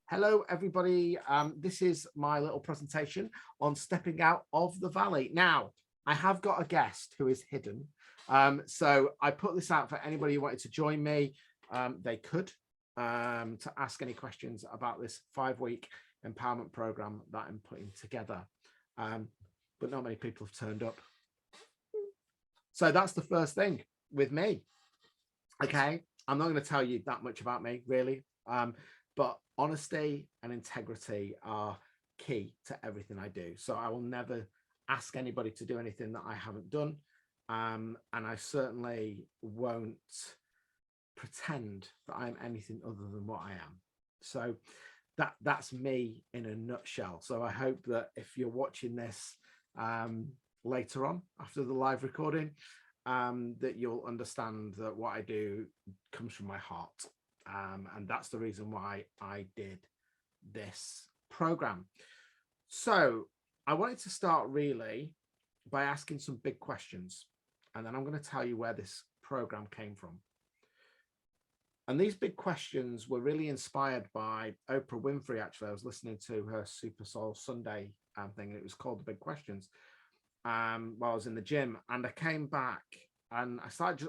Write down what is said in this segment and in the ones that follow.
Hello, everybody. This is my little presentation on stepping out of the valley. Now, I have got a guest who is hidden. So I put this out for anybody who wanted to join me. They could to ask any questions about this 5-week empowerment program that I'm putting together. But not many people have turned up. So that's the first thing with me. Okay, I'm not going to tell you that much about me, really. But honesty and integrity are key to everything I do. So I will never ask anybody to do anything that I haven't done. And I certainly won't pretend that I'm anything other than what I am. So that's me in a nutshell. So I hope that if you're watching this later on after the live recording, that you'll understand that what I do comes from my heart. And that's the reason why I did this program. So I wanted to start really by asking some big questions. And then I'm going to tell you where this program came from. And these big questions were really inspired by Oprah Winfrey. Actually, I was listening to her Super Soul Sunday thing. And it was called The Big Questions while I was in the gym. And I came back and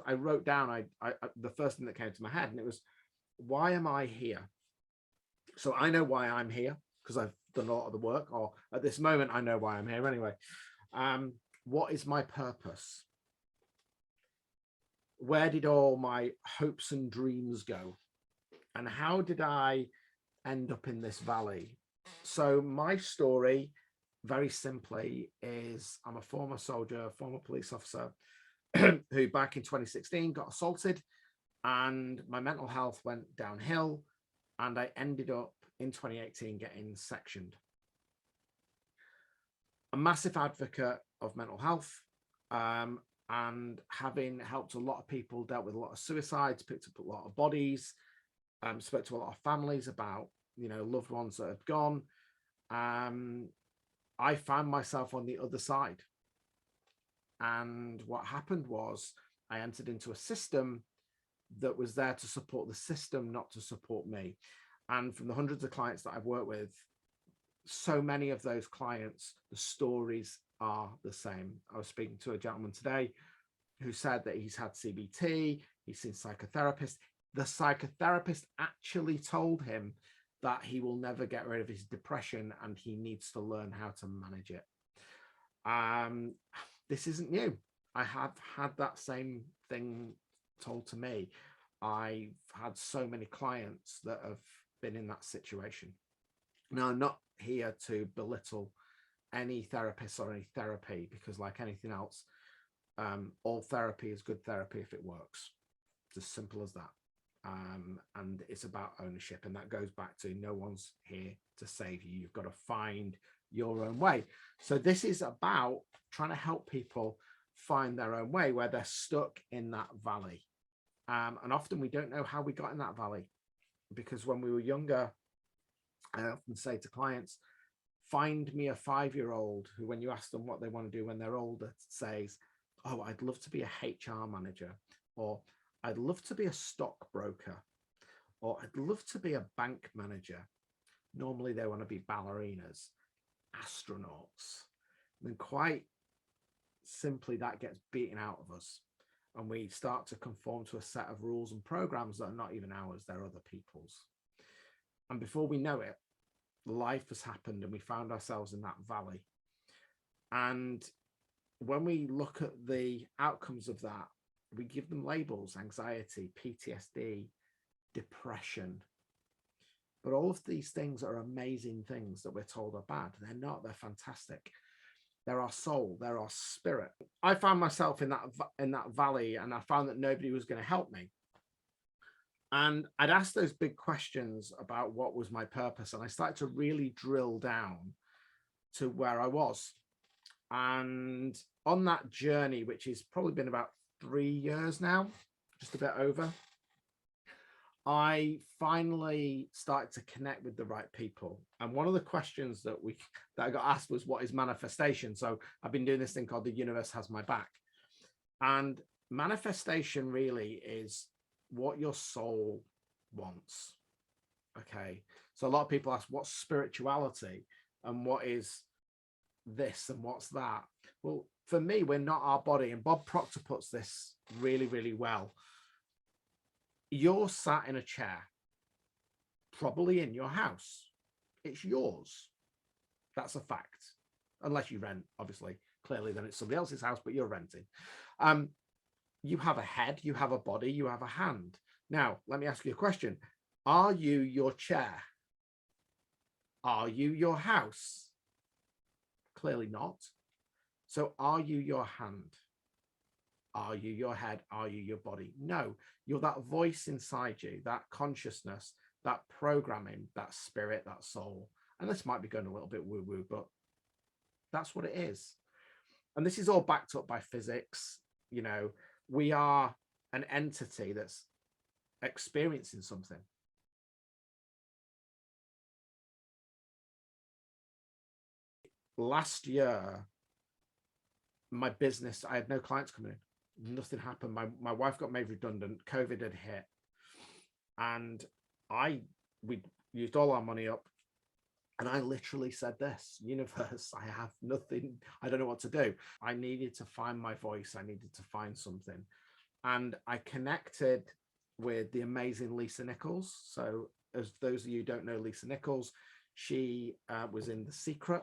I wrote down the first thing that came to my head, and it was, why am I here? So I know why I'm here because I've done a lot of the work, or at this moment, I know why I'm here anyway. What is my purpose? Where did all my hopes and dreams go? And how did I end up in this valley? So my story, very simply, is I'm a former soldier, former police officer who back in 2016 got assaulted, and my mental health went downhill, and I ended up in 2018 getting sectioned. A massive advocate of mental health, and having helped a lot of people, dealt with a lot of suicides, picked up a lot of bodies, spoke to a lot of families about, loved ones that had gone. I found myself on the other side. And what happened was I entered into a system that was there to support the system, not to support me. And from the hundreds of clients that I've worked with, so many of those clients, the stories are the same. I was speaking to a gentleman today who said that he's had CBT, he's seen psychotherapists. The psychotherapist actually told him that he will never get rid of his depression and he needs to learn how to manage it. This isn't new. I have had that same thing told to me. I've had so many clients that have been in that situation. Now, I'm not here to belittle any therapist or any therapy, because like anything else, all therapy is good therapy if it works. It's as simple as that. And it's about ownership. And that goes back to, no one's here to save you. You've got to find your own way. So this is about trying to help people find their own way where they're stuck in that valley. And often we don't know how we got in that valley, because when we were younger, I often say to clients, find me a 5-year-old who, when you ask them what they want to do when they're older, says, oh, I'd love to be a HR manager, or I'd love to be a stockbroker, or I'd love to be a bank manager. Normally they want to be ballerinas, astronauts. And then quite simply that gets beaten out of us. And we start to conform to a set of rules and programs that are not even ours, they're other people's. And before we know it, life has happened and we found ourselves in that valley. And when we look at the outcomes of that, we give them labels: anxiety, PTSD, depression. But all of these things are amazing things that we're told are bad. They're not, they're fantastic. They're our soul, they're our spirit. I found myself in that valley, and I found that nobody was going to help me. And I'd asked those big questions about what was my purpose, and I started to really drill down to where I was. And on that journey, which has probably been about 3 years now, just a bit over, I finally started to connect with the right people. And one of the questions that I got asked was, what is manifestation? So I've been doing this thing called The Universe Has My Back. And manifestation really is what your soul wants. Okay. So a lot of people ask, what's spirituality and what is this and what's that? Well, for me, we're not our body. And Bob Proctor puts this really, really well. You're sat in a chair, probably in your house. It's yours. That's a fact. Unless you rent, obviously. Clearly, then it's somebody else's house, but you're renting. You have a head, you have a body, you have a hand. Now, let me ask you a question. Are you your chair? Are you your house? Clearly not. So are you your hand? Are you your head? Are you your body? No, you're that voice inside you, that consciousness, that programming, that spirit, that soul. And this might be going a little bit woo-woo, but that's what it is. And this is all backed up by physics. You know, we are an entity that's experiencing something. Last year, my business, I had no clients coming in. Nothing happened. My wife got made redundant. COVID had hit. And we used all our money up. And I literally said this, universe, I have nothing. I don't know what to do. I needed to find my voice. I needed to find something. And I connected with the amazing Lisa Nichols. So as those of you who don't know Lisa Nichols, she was in The Secret.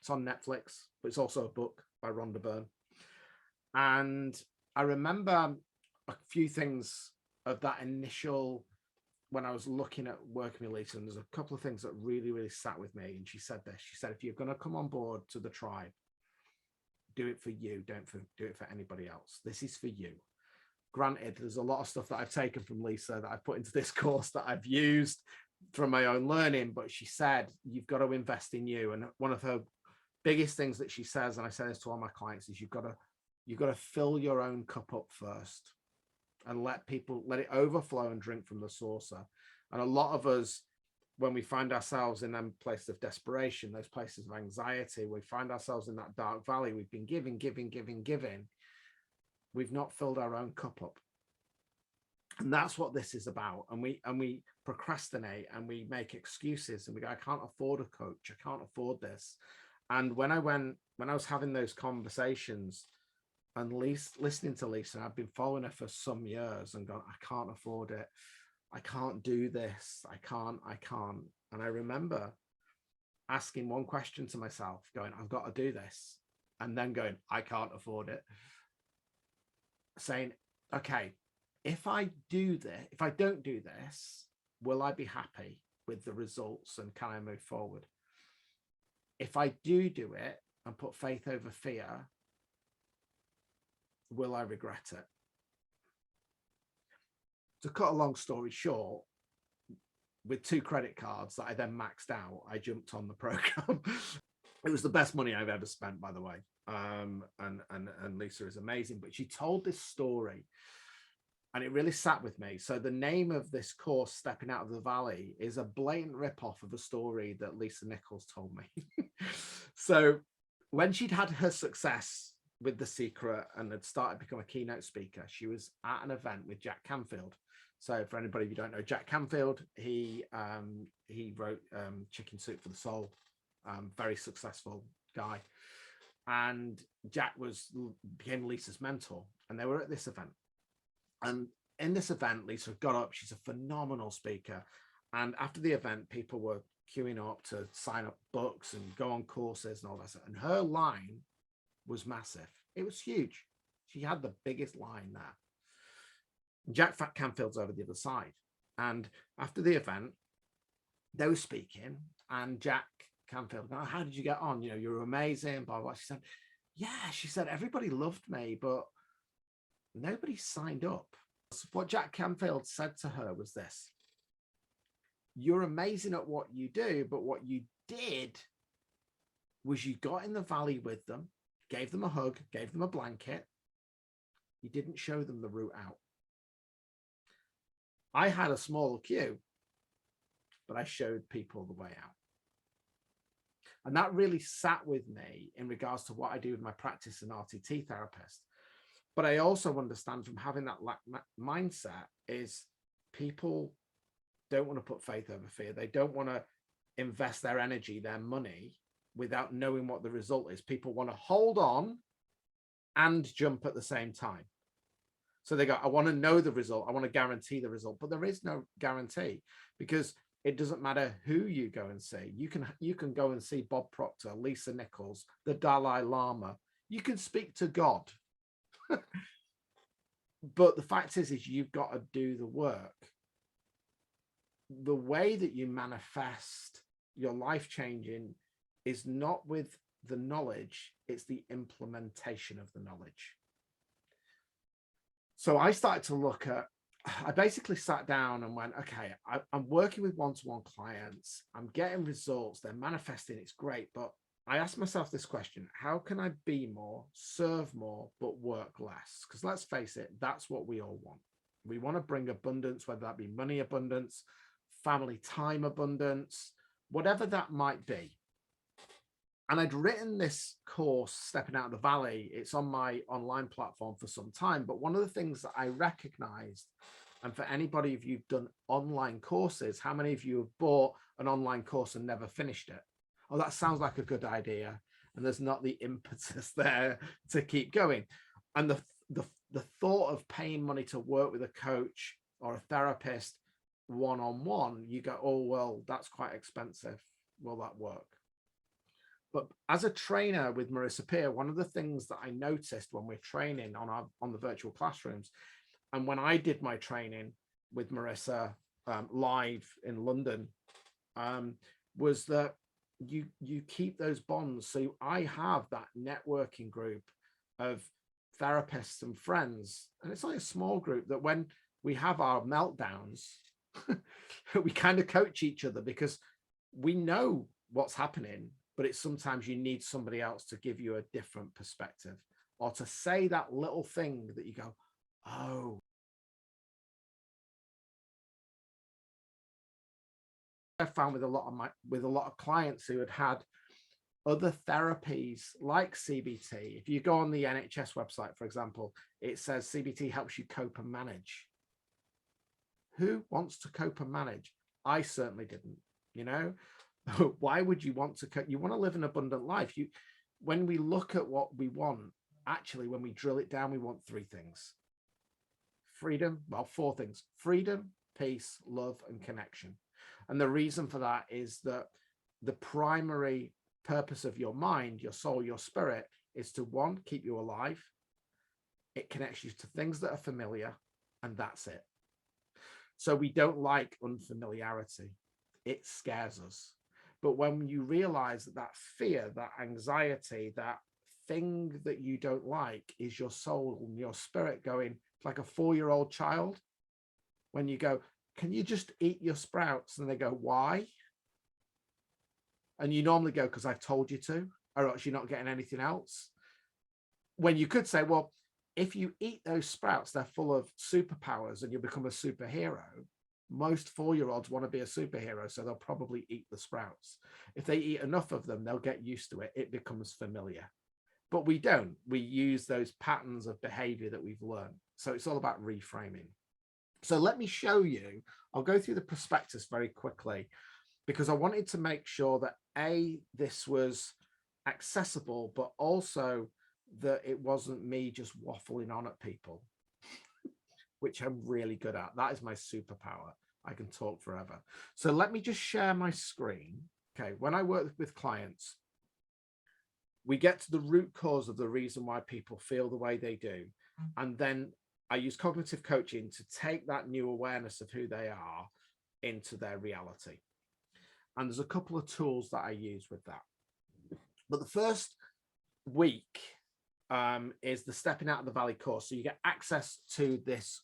It's on Netflix, but it's also a book by Rhonda Byrne. And I remember a few things of that initial, when I was looking at working with Lisa, and there's a couple of things that really, really sat with me. And she said this, she said, if you're going to come on board to the tribe, do it for you. Don't do it for anybody else. This is for you. Granted, there's a lot of stuff that I've taken from Lisa that I've put into this course that I've used from my own learning, but she said, you've got to invest in you. And one of her biggest things that she says, and I say this to all my clients, is you've got to fill your own cup up first and let it overflow and drink from the saucer. And a lot of us, when we find ourselves in them places of desperation, those places of anxiety, we find ourselves in that dark valley. We've been giving. We've not filled our own cup up. And that's what this is about. And we procrastinate and we make excuses and we go, I can't afford a coach. I can't afford this. And when I was having those conversations and listening to Lisa, I've been following her for some years and gone, I can't afford it. I can't do this. I can't. And I remember asking one question to myself, going, I've got to do this. And then going, I can't afford it. Saying, okay, if I don't do this, will I be happy with the results and can I move forward? If I do it and put faith over fear, will I regret it? To cut a long story short, with 2 credit cards that I then maxed out, I jumped on the program. It was the best money I've ever spent, by the way. And Lisa is amazing, but she told this story and it really sat with me. So the name of this course, Stepping Out of the Valley, is a blatant ripoff of a story that Lisa Nichols told me. So when she'd had her success with The Secret and had started to become a keynote speaker, she was at an event with Jack Canfield. So for anybody who don't know Jack Canfield, he wrote Chicken Soup for the Soul, very successful guy. And Jack became Lisa's mentor, and they were at this event. And in this event, Lisa got up. She's a phenomenal speaker. And after the event, people were queuing up to sign up books and go on courses and all that stuff. And her line was massive. It was huge. She had the biggest line there. Jack Canfield's over the other side. And after the event, they were speaking, and Jack Canfield, oh, how did you get on? You're amazing, blah, blah. She said, yeah, she said, everybody loved me, but nobody signed up. So what Jack Canfield said to her was this: you're amazing at what you do, but what you did was you got in the valley with them, gave them a hug, gave them a blanket. You didn't show them the route out. I had a small queue, but I showed people the way out. And that really sat with me in regards to what I do with my practice as an RTT therapist. But I also understand from having that mindset is people don't want to put faith over fear. They don't want to invest their energy, their money, without knowing what the result is. People want to hold on and jump at the same time. So they go, I want to know the result. I want to guarantee the result. But there is no guarantee, because it doesn't matter who you go and see. You can go and see Bob Proctor, Lisa Nichols, the Dalai Lama. You can speak to God. But the fact is you've got to do the work. The way that you manifest your life changing is not with the knowledge, it's the implementation of the knowledge. So I started to look at, I basically sat down and went, okay, I'm working with one-to-one clients. I'm getting results. They're manifesting. It's great. But I asked myself this question: how can I be more, serve more, but work less? Because let's face it, that's what we all want. We want to bring abundance, whether that be money abundance, family time abundance, whatever that might be. And I'd written this course, Stepping Out of the Valley. It's on my online platform for some time. But one of the things that I recognized, and for anybody of you who've done online courses, how many of you have bought an online course and never finished it? Oh, that sounds like a good idea. And there's not the impetus there to keep going. And the thought of paying money to work with a coach or a therapist one-on-one, you go, oh, well, that's quite expensive. Will that work? But as a trainer with Marissa Peer, one of the things that I noticed when we're training on the virtual classrooms, and when I did my training with Marissa live in London, was that you keep those bonds. So I have that networking group of therapists and friends, and it's only a small group, that when we have our meltdowns, we kind of coach each other, because we know what's happening, but it's sometimes you need somebody else to give you a different perspective, or to say that little thing that you go, oh. I found with a lot of clients who had other therapies like CBT. If you go on the NHS website, for example, it says CBT helps you cope and manage. Who wants to cope and manage? I certainly didn't. You know, why would you want to cope? You want to live an abundant life. When we look at what we want, actually, when we drill it down, we want three things. Freedom, well, four things: freedom, peace, love, and connection. And the reason for that is that the primary purpose of your mind, your soul, your spirit, is to, one, keep you alive. It connects you to things that are familiar, and that's it. So we don't like unfamiliarity. It scares us. But when you realize that fear, that anxiety, that thing that you don't like is your soul and your spirit going, like a 4-year-old child, when you go, can you just eat your sprouts? And they go, why? And you normally go, because I've told you to, or else you're not getting anything else. When you could say, well, if you eat those sprouts, they're full of superpowers and you become a superhero. Most 4-year-olds want to be a superhero, so they'll probably eat the sprouts. If they eat enough of them, they'll get used to it. It becomes familiar. But we don't. We use those patterns of behavior that we've learned. So it's all about reframing. So let me show you. I'll go through the prospectus very quickly, because I wanted to make sure that A, this was accessible, but also that it wasn't me just waffling on at people, which I'm really good at. That is my superpower. I can talk forever. So let me just share my screen. Okay, when I work with clients, we get to the root cause of the reason why people feel the way they do. And then I use cognitive coaching to take that new awareness of who they are into their reality. And there's a couple of tools that I use with that. But the first week is the Stepping Out of the Valley course. So you get access to this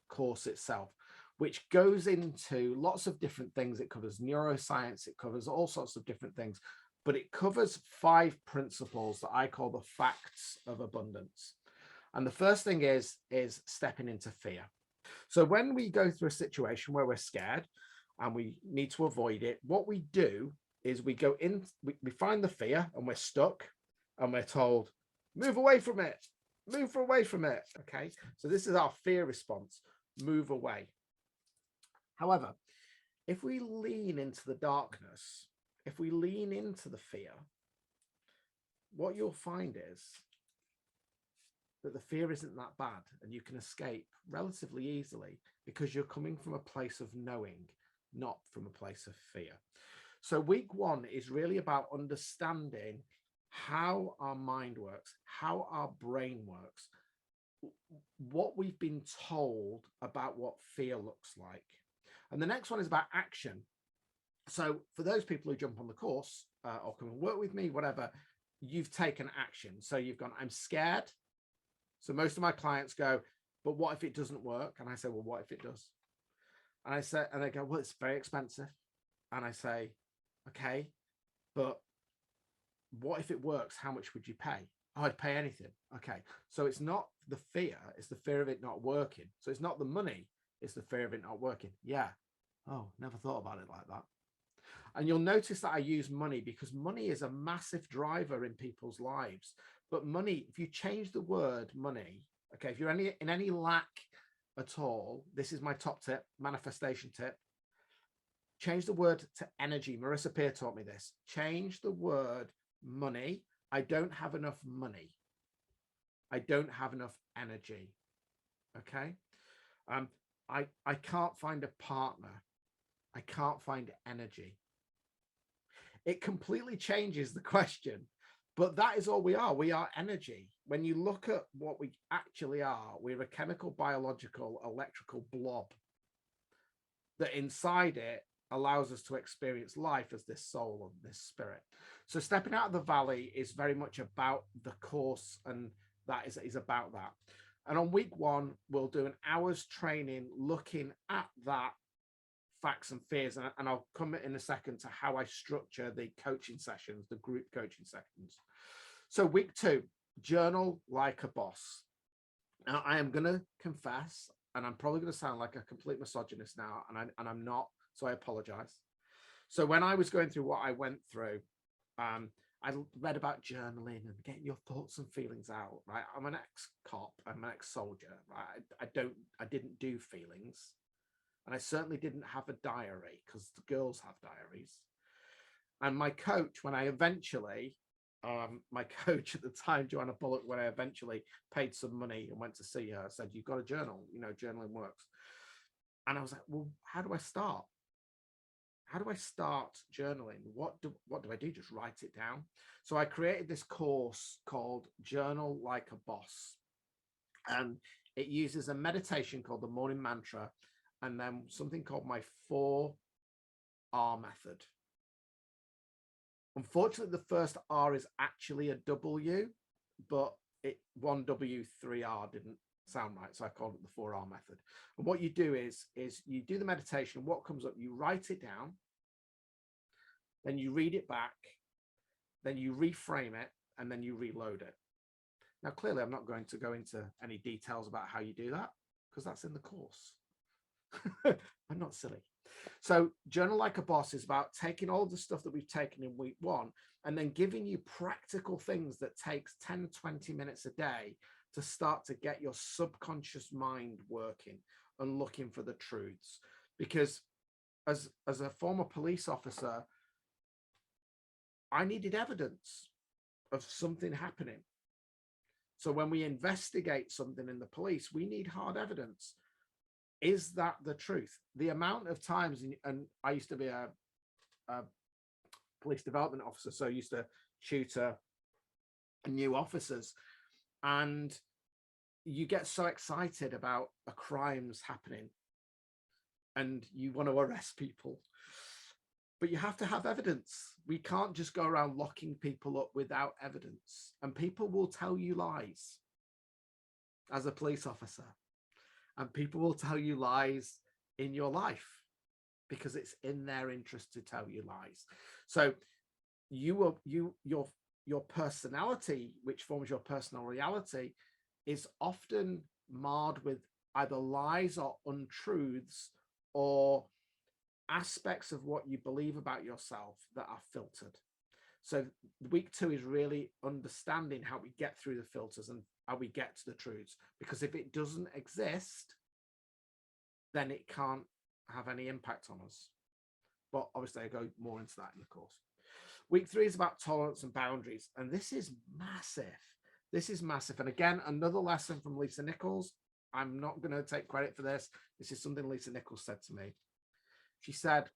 course itself, which goes into lots of different things. It covers neuroscience, it covers all sorts of different things, but it covers 5 principles that I call the facts of abundance. And the first thing is stepping into fear. So when we go through a situation where we're scared and we need to avoid it, what we do is we go in, we find the fear and we're stuck and we're told, move away from it, move away from it. Okay, so this is our fear response, move away. However, If we lean into the darkness, if we lean into the fear, what you'll find is that the fear isn't that bad and you can escape relatively easily because you're coming from a place of knowing, not from a place of fear. So week one is really about understanding how our mind works, how our brain works, what we've been told about what fear looks like. And the next one is about action. So for those people who jump on the course or come and work with me, whatever, you've taken action. So you've gone, I'm scared. So most of my clients go, but what if it doesn't work? And I say, well, what if it does? And I say, and they go, well, it's very expensive. And I say, okay, but what if it works? How much would you pay? Oh, I'd pay anything. Okay. So it's not the fear, it's the fear of it not working. So it's not the money, it's the fear of it not working. Yeah. Oh, never thought about it like that. And you'll notice that I use money because money is a massive driver in people's lives. But money, if you change the word money, okay, if you're in any lack at all, this is my top tip, manifestation tip. Change the word to energy. Marissa Peer taught me this. Change the word money. I don't have enough money. I don't have enough energy. Okay. I can't find a partner. I can't find energy. It completely changes the question, but that is all we are. We are energy. When you look at what we actually are, we're a chemical, biological, electrical blob that inside it allows us to experience life as this soul and this spirit. So stepping out of the valley is very much about the course, and that is about that. And on week one, we'll do an hour's training looking at that facts and fears, and I'll come in a second to how I structure the coaching sessions, the group coaching sessions. So week two, journal like a boss. Now I am going to confess, and I'm probably going to sound like a complete misogynist now, and I'm not, so I apologize. So when I was going through what I went through, I read about journaling and getting your thoughts and feelings out, right? I'm an ex-cop, I'm an ex-soldier, right? I didn't do feelings. And I certainly didn't have a diary because the girls have diaries. And my coach, when I eventually, my coach at the time, Joanna Bullock, when I eventually paid some money and went to see her, said, you've got to journal, you know, journaling works. And I was like, well, how do I start? How do I start journaling? What do I do? Just write it down. So I created this course called Journal Like a Boss. And it uses a meditation called the morning mantra, and then something called my 4R method. Unfortunately, the first R is actually a W, but one W, 3R didn't sound right. So I called it the 4R method. And what you do is you do the meditation. What comes up, you write it down, then you read it back, then you reframe it, and then you reload it. Now, clearly, I'm not going to go into any details about how you do that because that's in the course. I'm not silly. So Journal Like a Boss is about taking all the stuff that we've taken in week one and then giving you practical things that takes 10, 20 minutes a day to start to get your subconscious mind working and looking for the truths. Because as a former police officer, I needed evidence of something happening. So when we investigate something in the police, we need hard evidence. Is that the truth? The amount of times, and I used to be a police development officer, so I used to tutor new officers, and you get so excited about a crime's happening and you want to arrest people, but you have to have evidence. We can't just go around locking people up without evidence, and people will tell you lies as a police officer. And people will tell you lies in your life because it's in their interest to tell you lies. So your personality, which forms your personal reality, is often marred with either lies or untruths or aspects of what you believe about yourself that are filtered. So week two is really understanding how we get through the filters and how we get to the truths, because if it doesn't exist, then it can't have any impact on us. but obviously I go more into that in the course. Week 3 is about tolerance and boundaries, and this is massive. This is massive. And again, another lesson from Lisa Nichols. I'm not going to take credit for this. This is something Lisa Nichols said to me. She said,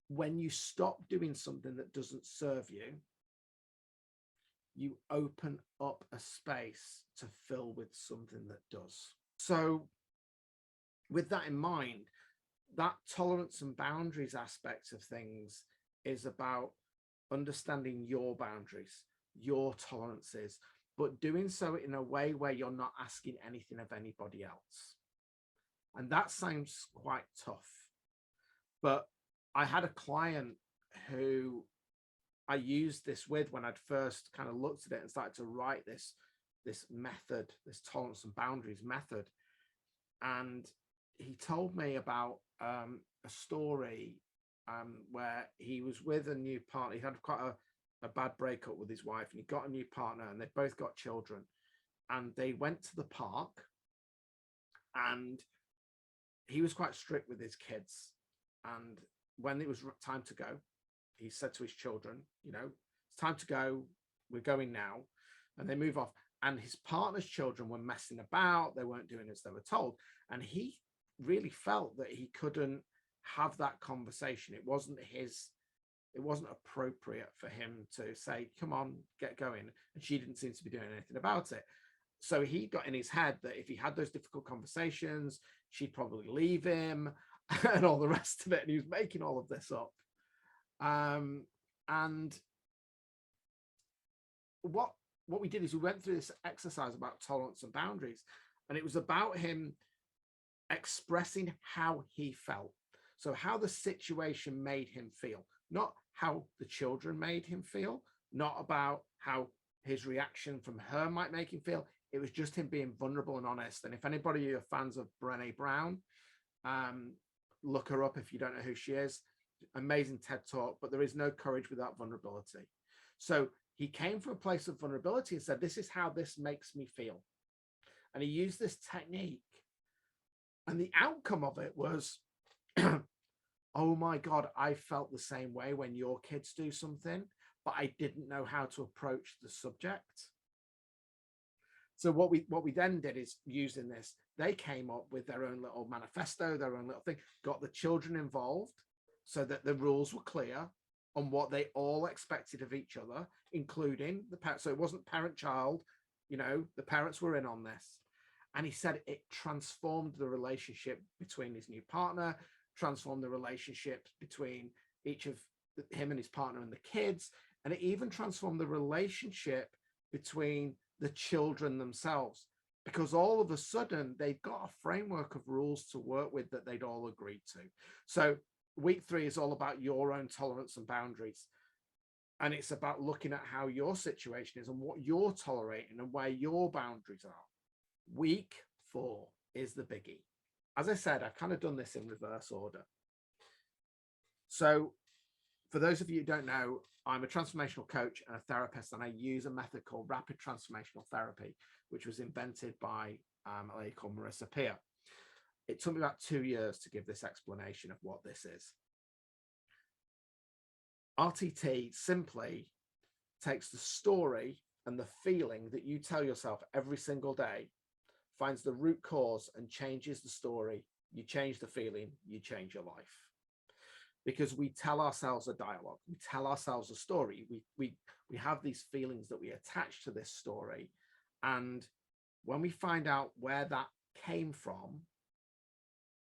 when you stop doing something that doesn't serve you, you open up a space to fill with something that does. So with that in mind, that tolerance and boundaries aspect of things is about understanding your boundaries, your tolerances, but doing so in a way where you're not asking anything of anybody else. And that sounds quite tough. But I had a client who I used this with when I'd first kind of looked at it and started to write this method, this tolerance and boundaries method. And he told me about a story where he was with a new partner. He had quite a bad breakup with his wife, and he got a new partner, and they both got children. And they went to the park, and he was quite strict with his kids. And when it was time to go, he said to his children, it's time to go. We're going now. And they move off. And his partner's children were messing about. They weren't doing as they were told. And he really felt that he couldn't have that conversation. It wasn't appropriate for him to say, come on, get going. And she didn't seem to be doing anything about it. So he got in his head that if he had those difficult conversations, she'd probably leave him and all the rest of it. And he was making all of this up. And what we did is we went through this exercise about tolerance and boundaries, and it was about him expressing how he felt. So how the situation made him feel, not how the children made him feel, not about how his reaction from her might make him feel. It was just him being vulnerable and honest. And if anybody are fans of Brené Brown, look her up if you don't know who she is. Amazing TED Talk, but there is no courage without vulnerability. So he came from a place of vulnerability and said, this is how this makes me feel. And he used this technique. And the outcome of it was, oh my God, I felt the same way when your kids do something, but I didn't know how to approach the subject. So what we then did is, using this, they came up with their own little manifesto, their own little thing, got the children involved so that the rules were clear on what they all expected of each other, including the parents. So it wasn't parent-child, the parents were in on this. And he said it transformed the relationship between his new partner, transformed the relationship between each of him and his partner and the kids. And it even transformed the relationship between the children themselves, because all of a sudden they've got a framework of rules to work with that they'd all agreed to. So week 3 is all about your own tolerance and boundaries. And it's about looking at how your situation is and what you're tolerating and where your boundaries are. Week 4 is the biggie. As I said, I've kind of done this in reverse order. So for those of you who don't know, I'm a transformational coach and a therapist, and I use a method called rapid transformational therapy, which was invented by a lady called Marissa Peer. It took me about 2 years to give this explanation of what this is. RTT simply takes the story and the feeling that you tell yourself every single day, finds the root cause and changes the story. You change the feeling, you change your life. Because we tell ourselves a dialogue, we tell ourselves a story. We have these feelings that we attach to this story. And when we find out where that came from,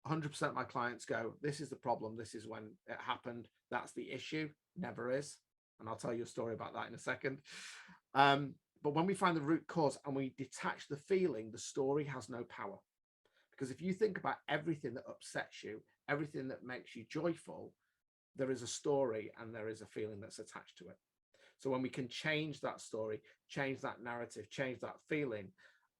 100% of my clients go, this is the problem. This is when it happened. That's the issue. Never is. And I'll tell you a story about that in a second. But when we find the root cause and we detach the feeling, the story has no power. Because if you think about everything that upsets you, everything that makes you joyful, there is a story and there is a feeling that's attached to it. So when we can change that story, change that narrative, change that feeling,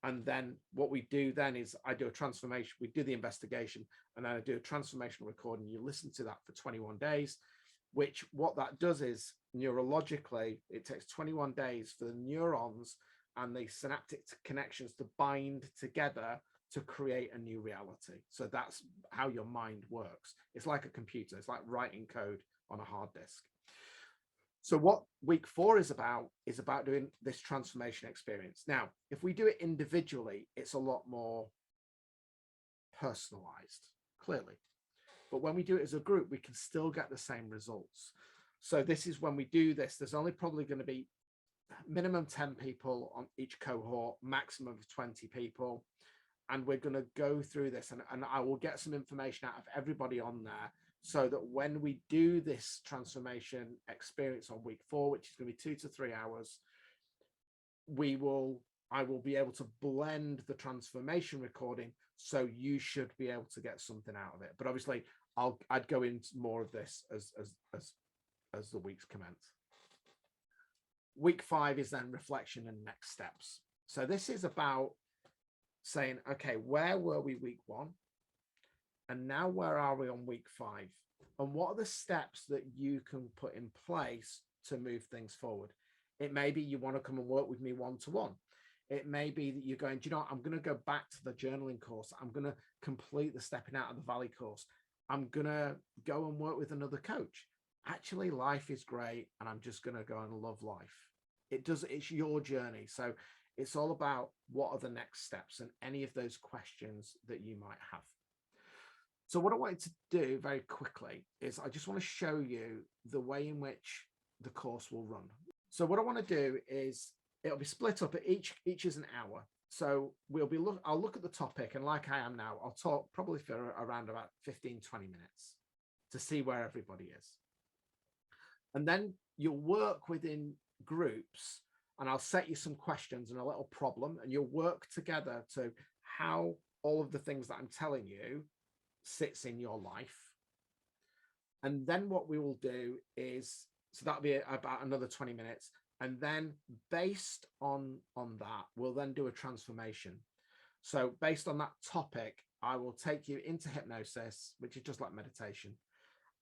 and then what we do then is I do a transformation. We do the investigation, and then I do a transformational recording. You listen to that for 21 days, which what that does is neurologically, it takes 21 days for the neurons and the synaptic connections to bind together to create a new reality. So that's how your mind works. It's like a computer. It's like writing code on a hard disk. So what week 4 is about doing this transformation experience. Now, if we do it individually, it's a lot more personalized, clearly. But when we do it as a group, we can still get the same results. So this is when we do this, there's only probably going to be minimum 10 people on each cohort, maximum of 20 people. And we're going to go through this, and I will get some information out of everybody on there, so that when we do this transformation experience on week 4, which is going to be 2 to 3 hours, I will be able to blend the transformation recording, so you should be able to get something out of it. But obviously I'd go into more of this as the weeks commence. Week 5 is then reflection and next steps. So this is about saying, okay, where were we week 1? And now where are we on week 5? And what are the steps that you can put in place to move things forward? It may be you want to come and work with me one-to-one. It may be that you're going, do you know what? I'm going to go back to the journaling course. I'm going to complete the Stepping Out of the Valley course. I'm going to go and work with another coach. Actually, life is great, and I'm just going to go and love life. It's your journey. So it's all about what are the next steps and any of those questions that you might have. So what I wanted to do very quickly is I just want to show you the way in which the course will run. So what I want to do is it'll be split up. Each is an hour. So I'll look at the topic, and like I am now, I'll talk probably for around about 15, 20 minutes to see where everybody is. And then you'll work within groups, and I'll set you some questions and a little problem, and you'll work together to how all of the things that I'm telling you sits in your life. And then what we will do is, so that'll be about another 20 minutes. And then based on that, we'll then do a transformation. So based on that topic, I will take you into hypnosis, which is just like meditation.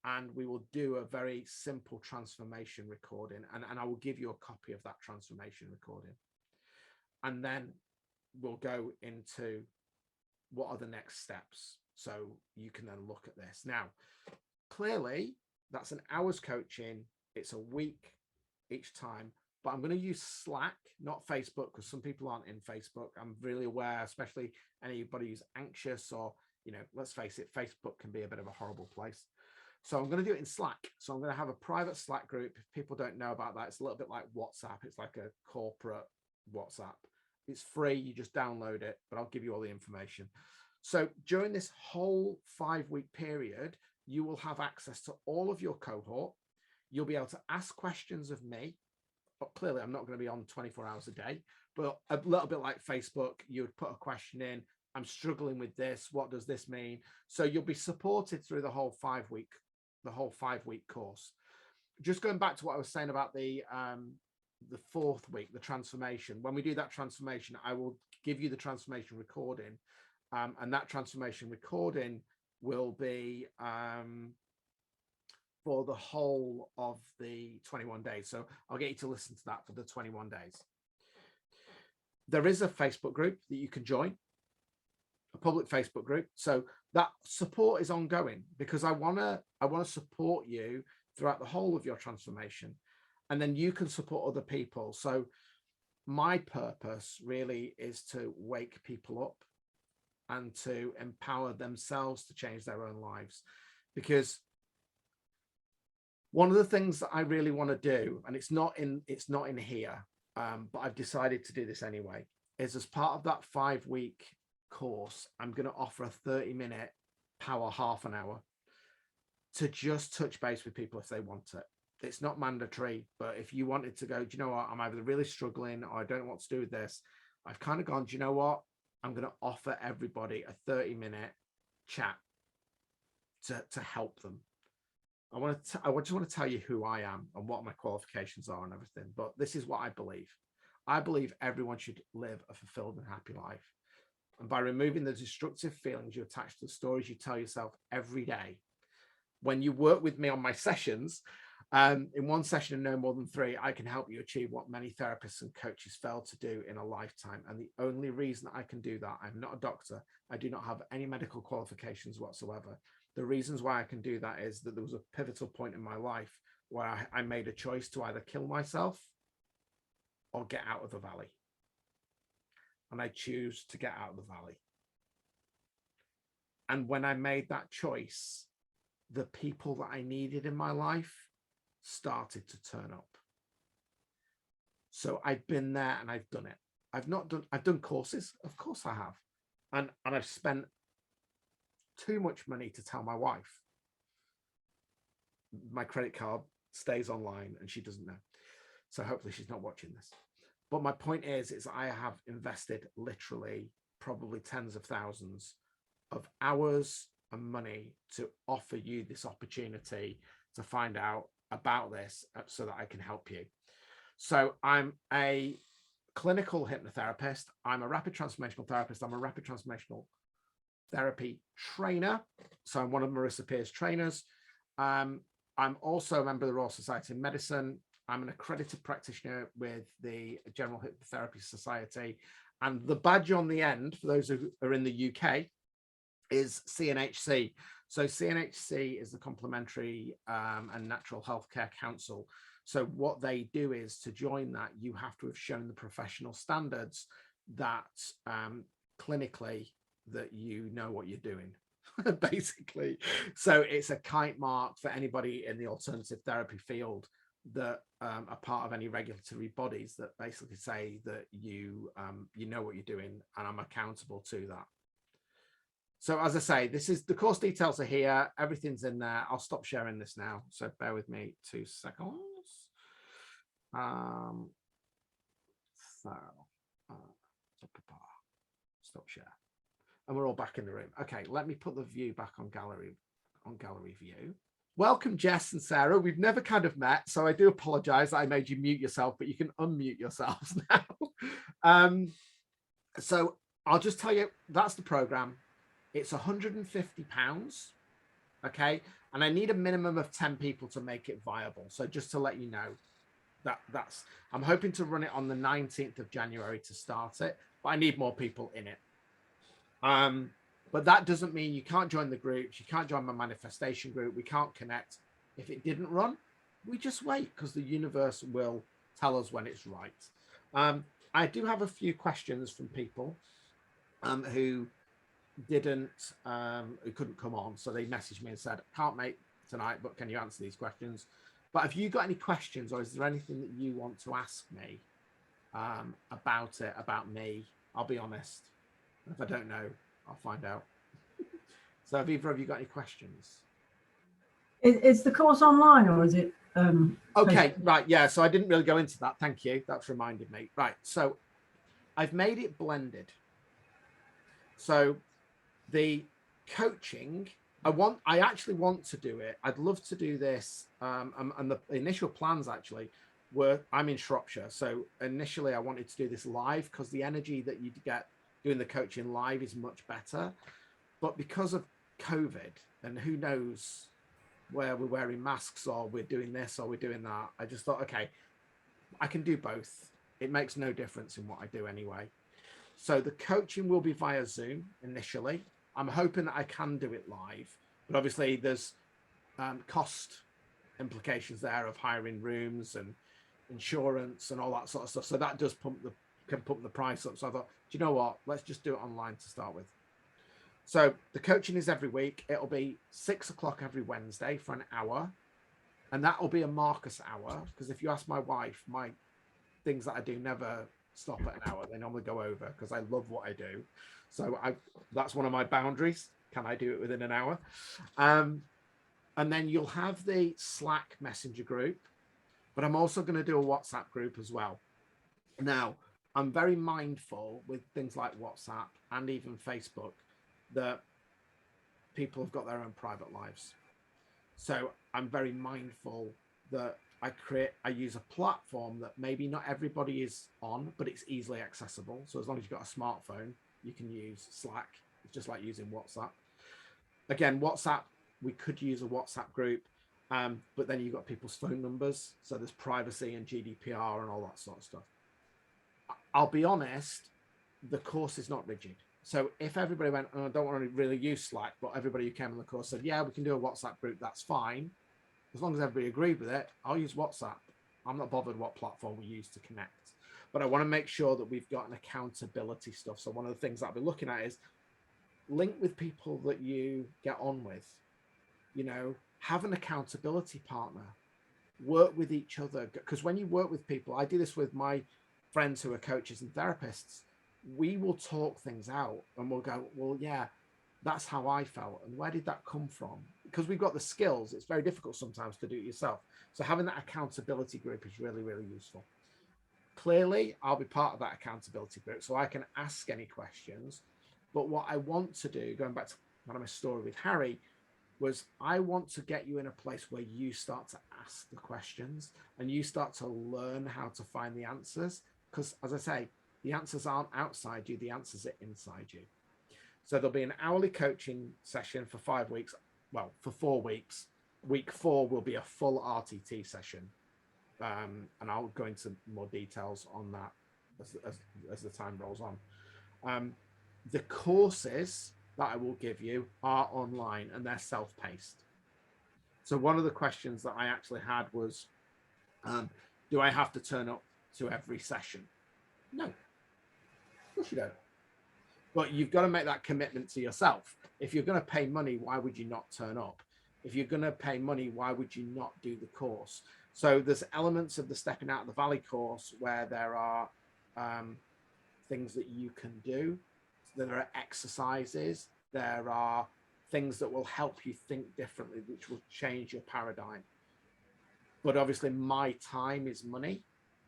And we will do a very simple transformation recording. And I will give you a copy of that transformation recording. And then we'll go into what are the next steps. So you can then look at this. Now, clearly, that's an hour's coaching. It's a week each time. But I'm going to use Slack, not Facebook, because some people aren't in Facebook. I'm really aware, especially anybody who's anxious or, let's face it, Facebook can be a bit of a horrible place. So I'm going to do it in Slack. So I'm going to have a private Slack group. If people don't know about that, it's a little bit like WhatsApp. It's like a corporate WhatsApp. It's free. You just download it, but I'll give you all the information. So during this whole 5-week period, you will have access to all of your cohort. You'll be able to ask questions of me. But clearly, I'm not going to be on 24 hours a day, but a little bit like Facebook, you would put a question in. I'm struggling with this. What does this mean? So you'll be supported through the whole 5-week course. Just going back to what I was saying about the 4th week, the transformation. When we do that transformation, I will give you the transformation recording, and that transformation recording will be for the whole of the 21 days. So I'll get you to listen to that for the 21 days. There is a Facebook group that you can join, a public Facebook group. So that support is ongoing, because I want to support you throughout the whole of your transformation, and then you can support other people. So my purpose really is to wake people up and to empower themselves to change their own lives. Because one of the things that I really want to do, and it's not in here, but I've decided to do this anyway, is as part of that 5-week course, I'm going to offer a 30-minute power half an hour to just touch base with people if they want it. It's not mandatory, but if you wanted to go, do you know what, I'm either really struggling or I don't know what to do with this, I've kind of gone, do you know what, I'm going to offer everybody a 30-minute chat to help them. I just want to tell you who I am and what my qualifications are and everything. But this is what I believe. I believe everyone should live a fulfilled and happy life. And by removing the destructive feelings you attach to the stories you tell yourself every day, when you work with me on my sessions, In one session and no more than 3, I can help you achieve what many therapists and coaches fail to do in a lifetime. And the only reason I can do that, I'm not a doctor. I do not have any medical qualifications whatsoever. The reasons why I can do that is that there was a pivotal point in my life where I made a choice to either kill myself or get out of the valley. And I choose to get out of the valley. And when I made that choice, the people that I needed in my life started to turn up. So I've been there and I've done it. I've done courses, of course I have. And I've spent too much money to tell my wife. My credit card stays online and she doesn't know. So hopefully she's not watching this. But my point is I have invested literally probably tens of thousands of hours and money to offer you this opportunity to find out about this so that I can help you. So I'm a clinical hypnotherapist. I'm a rapid transformational therapist. I'm a rapid transformational therapy trainer. So I'm one of Marissa Peer's trainers. I'm also a member of the Royal Society of Medicine. I'm an accredited practitioner with the General Hypnotherapy Society. And the badge on the end, for those who are in the UK, is CNHC. So CNHC is the Complementary and Natural Healthcare Council. So what they do is, to join that, you have to have shown the professional standards that clinically that you know what you're doing, basically. So it's a kite mark for anybody in the alternative therapy field that are part of any regulatory bodies that basically say that you know what you're doing, and I'm accountable to that. So as I say, this is the course details are here. Everything's in there. I'll stop sharing this now. So bear with me 2 seconds. Stop share. And we're all back in the room. Okay, let me put the view back on gallery view. Welcome, Jess and Sarah. We've never kind of met, so I do apologize that I made you mute yourself, but you can unmute yourselves now. So I'll just tell you, that's the program. It's £150, okay? And I need a minimum of 10 people to make it viable. So just to let you know, that's I'm hoping to run it on the 19th of January to start it, but I need more people in it. But that doesn't mean you can't join the groups, you can't join my manifestation group, we can't connect. If it didn't run, we just wait, because the universe will tell us when it's right. I do have a few questions from people who couldn't come on, so they messaged me and said, can't make tonight, but can you answer these questions? But have you got any questions, or is there anything that you want to ask me about me? I'll be honest. If I don't know, I'll find out. So have either of you got any questions? Is the course online, or is it okay, right, yeah, so I didn't really go into that. Thank you, that's reminded me. Right, so I've made it blended. So the coaching, I actually want to do it. I'd love to do this. And the initial plans actually were, I'm in Shropshire. So initially I wanted to do this live, because the energy that you get doing the coaching live is much better. But because of COVID, and who knows where we're wearing masks, or we're doing this or we're doing that, I just thought, okay, I can do both. It makes no difference in what I do anyway. So the coaching will be via Zoom initially. I'm hoping that I can do it live, but obviously there's cost implications there of hiring rooms and insurance and all that sort of stuff. So that does can pump the price up. So I thought, do you know what? Let's just do it online to start with. So the coaching is every week. It'll be 6 o'clock every Wednesday for an hour. And that will be a Marcus hour, because if you ask my wife, my things that I do never stop at an hour. They normally go over, because I love what I do. So that's one of my boundaries. Can I do it within an hour? And then you'll have the Slack messenger group, but I'm also going to do a WhatsApp group as well. Now, I'm very mindful with things like WhatsApp and even Facebook that people have got their own private lives. So I'm very mindful that I use a platform that maybe not everybody is on, but it's easily accessible. So as long as you've got a smartphone, you can use Slack. It's just like using WhatsApp. Again, WhatsApp, we could use a WhatsApp group. But then you've got people's phone numbers. So there's privacy and GDPR and all that sort of stuff. I'll be honest, the course is not rigid. So if everybody went, oh, I don't want to really use Slack, but everybody who came on the course said, yeah, we can do a WhatsApp group, that's fine. As long as everybody agreed with it, I'll use WhatsApp. I'm not bothered what platform we use to connect. But I want to make sure that we've got an accountability stuff. So one of the things that I'll be looking at is link with people that you get on with. You know, have an accountability partner. Work with each other. Because when you work with people, I do this with my friends who are coaches and therapists. We will talk things out and we'll go, well, yeah, that's how I felt. And where did that come from? Because we've got the skills, it's very difficult sometimes to do it yourself. So having that accountability group is really, really useful. Clearly, I'll be part of that accountability group so I can ask any questions. But what I want to do, going back to one of my story with Harry, was I want to get you in a place where you start to ask the questions and you start to learn how to find the answers. Because as I say, the answers aren't outside you, the answers are inside you. So there'll be an hourly coaching session for 5 weeks. Well, for 4 weeks. Week 4 will be a full RTT session. And I'll go into more details on that as the time rolls on. The courses that I will give you are online and they're self-paced. So one of the questions that I actually had was, do I have to turn up to every session? No, of course you don't. But you've got to make that commitment to yourself. If you're going to pay money, why would you not turn up? If you're going to pay money, why would you not do the course? So there's elements of the Stepping Out of the Valley course where there are things that you can do. There are exercises. There are things that will help you think differently, which will change your paradigm. But obviously my time is money.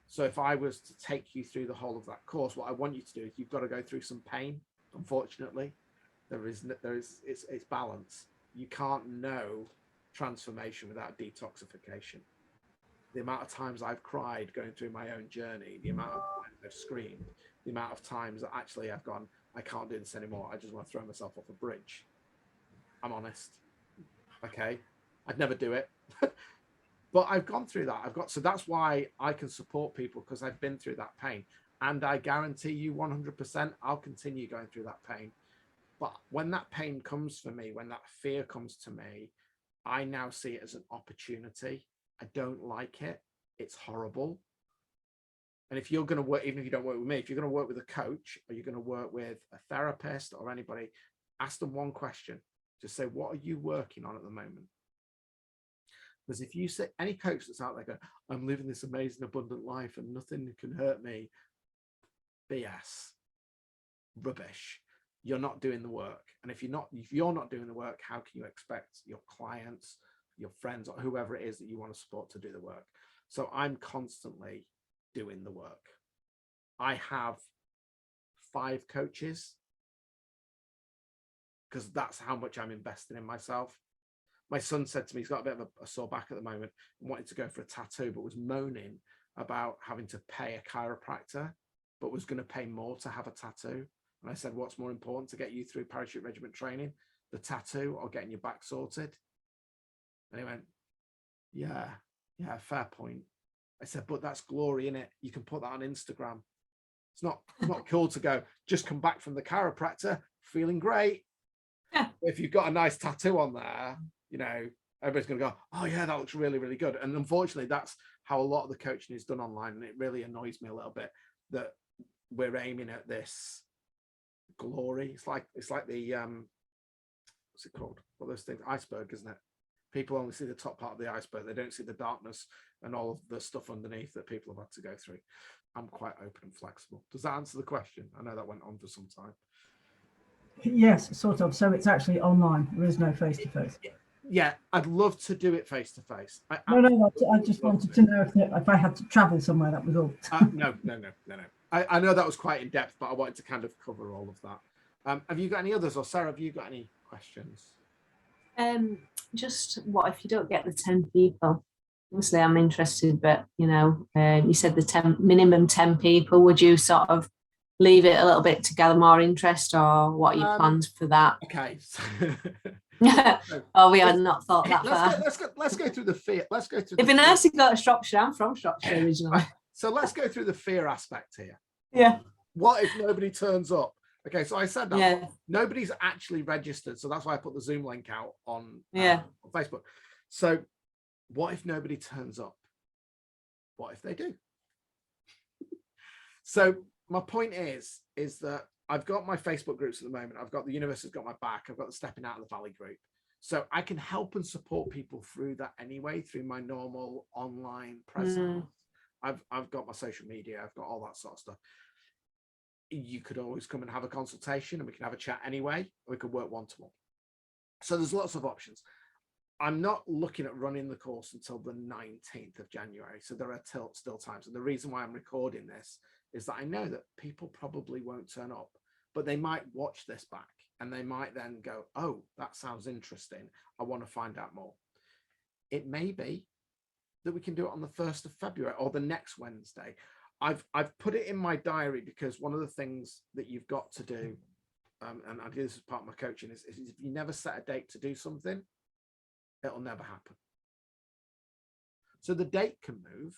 So if I was to take you through the whole of that course, what I want you to do is you've got to go through some pain. Unfortunately, it's balance. You can't know transformation without detoxification. The amount of times I've cried going through my own journey, the amount of times I've screamed, the amount of times that actually I've gone, I can't do this anymore. I just want to throw myself off a bridge. I'm honest. Okay. I'd never do it. But I've gone through that. So that's why I can support people, because I've been through that pain. And I guarantee you 100%, I'll continue going through that pain. But when that pain comes for me, when that fear comes to me, I now see it as an opportunity. I don't like it. It's horrible. And if you're going to work, even if you don't work with me, if you're going to work with a coach or you're going to work with a therapist or anybody, ask them one question. Just say, what are you working on at the moment? Because if you say, any coach that's out there going, I'm living this amazing, abundant life and nothing can hurt me, BS, rubbish. You're not doing the work. And if you're not doing the work, how can you expect your clients, your friends, or whoever it is that you want to support to do the work? So I'm constantly doing the work. I have 5 coaches because that's how much I'm investing in myself. My son said to me, he's got a bit of a sore back at the moment and wanted to go for a tattoo, but was moaning about having to pay a chiropractor, but was going to pay more to have a tattoo. And I said, what's more important to get you through parachute regiment training, the tattoo or getting your back sorted? And he went, yeah, fair point. I said, but that's glory in it. You can put that on Instagram. It's not cool to go, just come back from the chiropractor feeling great. Yeah. If you've got a nice tattoo on there, you know, everybody's going to go, oh yeah, that looks really, really good. And unfortunately, that's how a lot of the coaching is done online. And it really annoys me a little bit that we're aiming at this glory. It's like the, what's it called? What are those things? Iceberg, isn't it? People only see the top part of the iceberg. They don't see the darkness and all of the stuff underneath that people have had to go through. I'm quite open and flexible. Does that answer the question? I know that went on for some time. Yes, sort of. So it's actually online. There is no face-to-face. Yeah, I'd love to do it face-to-face. No. I just wanted to know if I had to travel somewhere, that was all. No. I know that was quite in depth, but I wanted to kind of cover all of that. Have you got any others, or Sarah, have you got any questions? Just what if you don't get the 10 people? Obviously, I'm interested, but you know, you said the minimum 10 people. Would you sort of leave it a little bit to gather more interest, or what are your plans for that? Okay. Oh, we had not thought that far. Let's go through the fear. Let's go through. It'd be nice to go to Shropshire. I'm from Shropshire originally. Right. So let's go through the fear aspect here. Yeah. What if nobody turns up? Okay, so I said that nobody's actually registered, so that's why I put the Zoom link out on Facebook. So what if nobody turns up? What if they do? So my point is that I've got my Facebook groups at the moment. I've got the University's Got My Back. I've got the Stepping Out of the Valley group. So I can help and support people through that anyway, through my normal online presence. I've got my social media. I've got all that sort of stuff. You could always come and have a consultation and we can have a chat anyway. Or we could work one-to-one. So there's lots of options. I'm not looking at running the course until the 19th of January. So there are still times. And the reason why I'm recording this is that I know that people probably won't turn up, but they might watch this back and they might then go, oh, that sounds interesting. I want to find out more. It may be that we can do it on the 1st of February or the next Wednesday. I've put it in my diary because one of the things that you've got to do, and I do this as part of my coaching, is if you never set a date to do something, it'll never happen. So the date can move.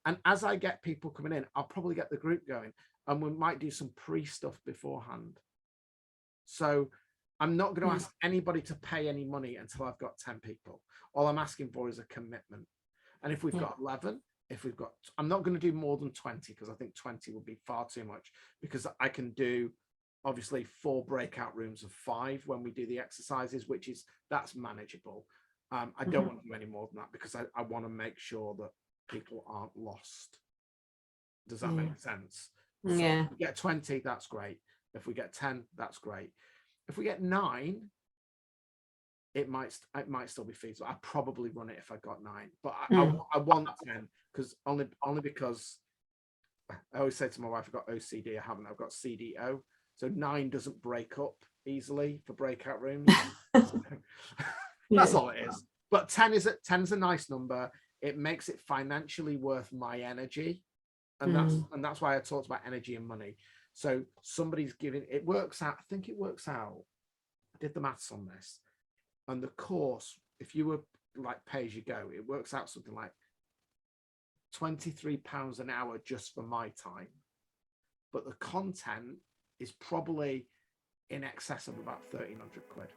And as I get people coming in, I'll probably get the group going and we might do some pre-stuff beforehand. So I'm not going to ask anybody to pay any money until I've got 10 people. All I'm asking for is a commitment. And if we've got 11, I'm not going to do more than 20 because I think 20 would be far too much, because I can do obviously 4 breakout rooms of 5 when we do the exercises, that's manageable. I don't want to do any more than that because I want to make sure that people aren't lost. Does that make sense? So if we get 20, that's great. If we get 10, that's great. If we get 9, it might still be feasible. I'd probably run it if I got 9, but I want 10 because only because I always say to my wife, I've got OCD. I haven't. I've got CDO. So 9 doesn't break up easily for breakout rooms. That's all it is. But 10 is a nice number. It makes it financially worth my energy. And that's why I talked about energy and money. So somebody's giving, it works out. I think it works out. I did the maths on this. And the course, if you were like pay as you go, it works out something like £23 an hour just for my time. But the content is probably in excess of about 1,300 quid.